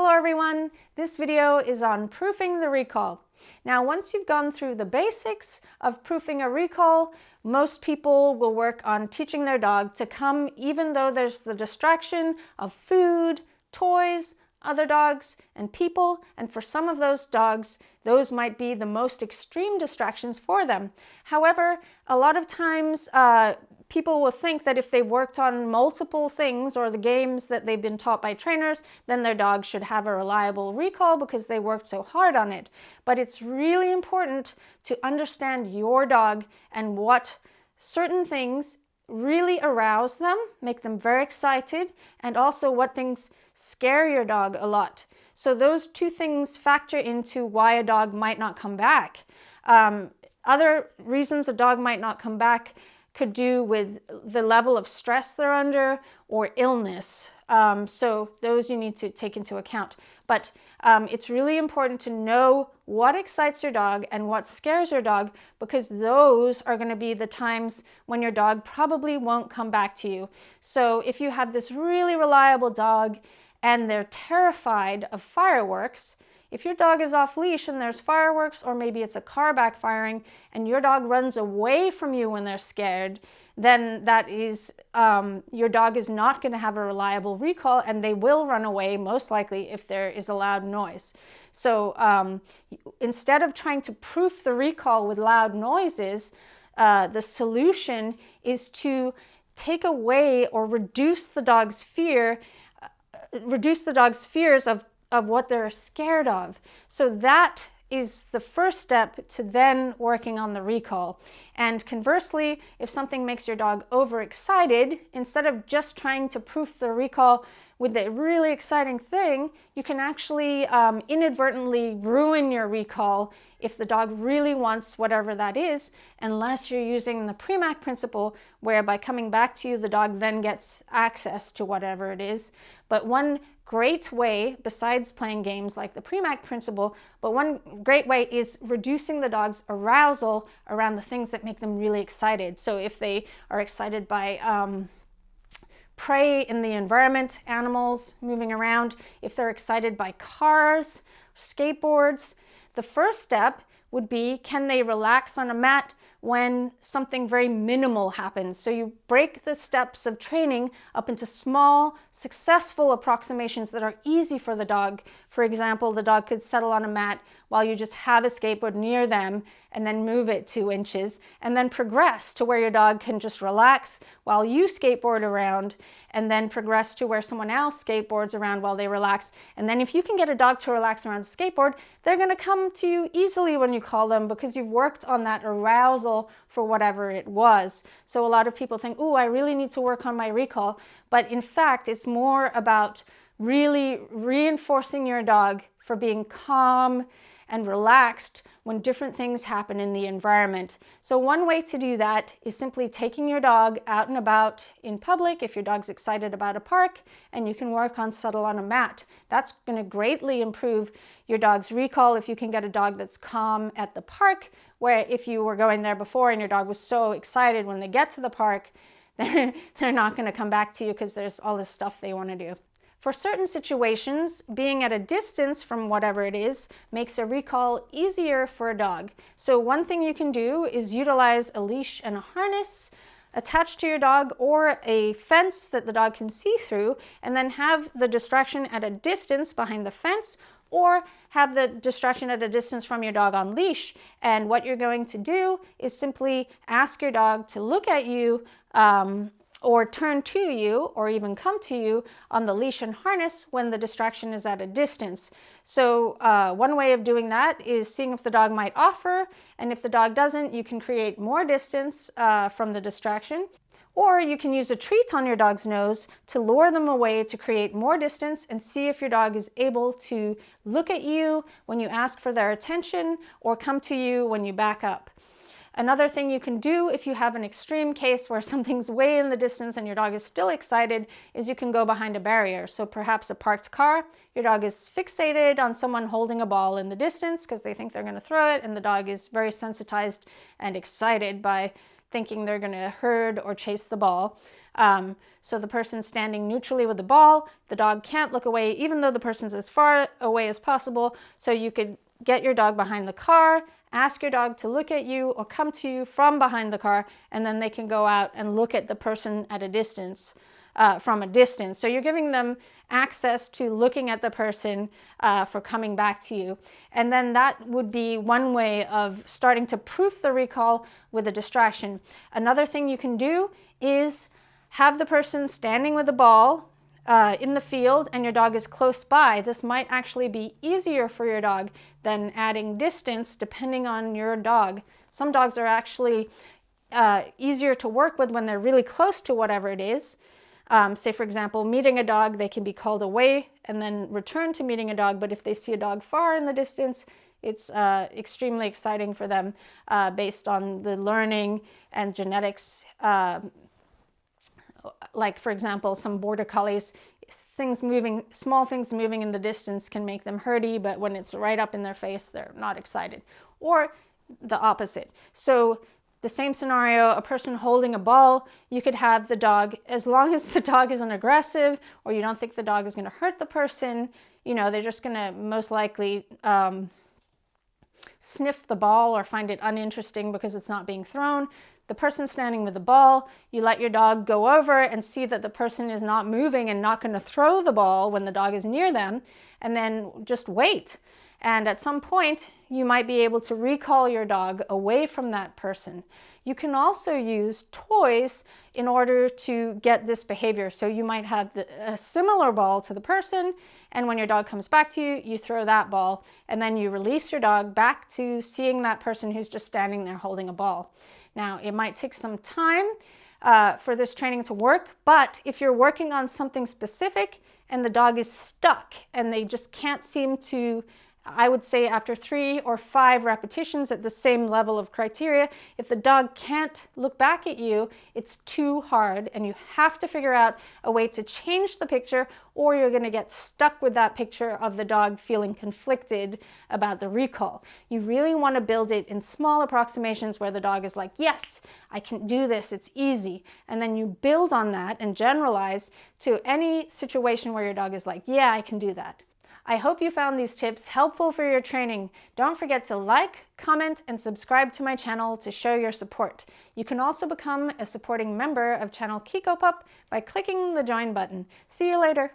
Hello everyone, this video is on proofing the recall. Now once you've gone through the basics of proofing a recall, most people will work on teaching their dog to come even though there's the distraction of food, toys, other dogs, and people, and for some of those dogs, those might be the most extreme distractions for them. However, a lot of times people will think that if they've worked on multiple things or the games that they've been taught by trainers, then their dog should have a reliable recall because they worked so hard on it. But it's really important to understand your dog and what certain things really arouse them, make them very excited, and also what things scare your dog a lot. So those two things factor into why a dog might not come back. Other reasons a dog might not come back could do with the level of stress they're under or illness. So those you need to take into account. But it's really important to know what excites your dog and what scares your dog, because those are going to be the times when your dog probably won't come back to you. So if you have this really reliable dog and they're terrified of fireworks, if your dog is off leash and there's fireworks, or maybe it's a car backfiring and your dog runs away from you when they're scared, then that is, your dog is not going to have a reliable recall, and they will run away most likely if there is a loud noise. So instead of trying to proof the recall with loud noises, the solution is to take away or reduce the dog's fears of what they're scared of. So that is the first step to then working on the recall. And conversely, if something makes your dog overexcited, instead of just trying to proof the recall with a really exciting thing, you can actually inadvertently ruin your recall if the dog really wants whatever that is, unless you're using the Premack principle, where by coming back to you, the dog then gets access to whatever it is. But one great way, besides playing games like the Premack principle, but one great way is reducing the dog's arousal around the things that make them really excited. So if they are excited by prey in the environment, animals moving around, if they're excited by cars, skateboards, the first step would be, can they relax on a mat when something very minimal happens? So you break the steps of training up into small, successful approximations that are easy for the dog. For example, the dog could settle on a mat while you just have a skateboard near them and then move it 2 inches, and then progress to where your dog can just relax while you skateboard around, and then progress to where someone else skateboards around while they relax. And then if you can get a dog to relax around the skateboard, they're going to come to you easily when you call them, because you've worked on that arousal for whatever it was. So a lot of people think, oh, I really need to work on my recall. But in fact, it's more about really reinforcing your dog for being calm and relaxed when different things happen in the environment. So one way to do that is simply taking your dog out and about in public if your dog's excited about a park, and you can work on settle on a mat. That's going to greatly improve your dog's recall if you can get a dog that's calm at the park, where if you were going there before and your dog was so excited when they get to the park, they're not going to come back to you because there's all this stuff they want to do. For certain situations, being at a distance from whatever it is makes a recall easier for a dog. So one thing you can do is utilize a leash and a harness attached to your dog, or a fence that the dog can see through, and then have the distraction at a distance behind the fence, or have the distraction at a distance from your dog on leash. And what you're going to do is simply ask your dog to look at you, or turn to you, or even come to you on the leash and harness when the distraction is at a distance. So one way of doing that is seeing if the dog might offer, and if the dog doesn't, you can create more distance from the distraction. Or you can use a treat on your dog's nose to lure them away to create more distance, and see if your dog is able to look at you when you ask for their attention, or come to you when you back up. Another thing you can do if you have an extreme case where something's way in the distance and your dog is still excited is you can go behind a barrier. So perhaps a parked car, your dog is fixated on someone holding a ball in the distance because they think they're going to throw it, and the dog is very sensitized and excited by thinking they're going to herd or chase the ball. So the person's standing neutrally with the ball, the dog can't look away even though the person's as far away as possible. So you could get your dog behind the car, ask your dog to look at you or come to you from behind the car, and then they can go out and look at the person at a distance, from a distance. So you're giving them access to looking at the person for coming back to you. And then that would be one way of starting to proof the recall with a distraction. Another thing you can do is have the person standing with the ball in the field and your dog is close by. This might actually be easier for your dog than adding distance depending on your dog. Some dogs are actually easier to work with when they're really close to whatever it is. Say, for example, meeting a dog, they can be called away and then return to meeting a dog. But if they see a dog far in the distance, it's extremely exciting for them based on the learning and genetics. Like, for example, some border collies, small things moving in the distance can make them herdy, but when it's right up in their face, they're not excited. Or the opposite. So the same scenario, a person holding a ball, you could have the dog, as long as the dog isn't aggressive or you don't think the dog is going to hurt the person, you know, they're just going to most likely sniff the ball or find it uninteresting because it's not being thrown. The person standing with the ball, you let your dog go over and see that the person is not moving and not going to throw the ball when the dog is near them, and then just wait. And at some point, you might be able to recall your dog away from that person. You can also use toys in order to get this behavior. So you might have a similar ball to the person, and when your dog comes back to you, you throw that ball, and then you release your dog back to seeing that person who's just standing there holding a ball. Now, it might take some time for this training to work, but if you're working on something specific and the dog is stuck and they just can't seem to, I would say after 3 or 5 repetitions at the same level of criteria, if the dog can't look back at you, it's too hard and you have to figure out a way to change the picture, or you're going to get stuck with that picture of the dog feeling conflicted about the recall. You really want to build it in small approximations where the dog is like, yes, I can do this, it's easy. And then you build on that and generalize to any situation where your dog is like, yeah, I can do that. I hope you found these tips helpful for your training. Don't forget to like, comment, and subscribe to my channel to show your support. You can also become a supporting member of channel Kiko Pup by clicking the join button. See you later.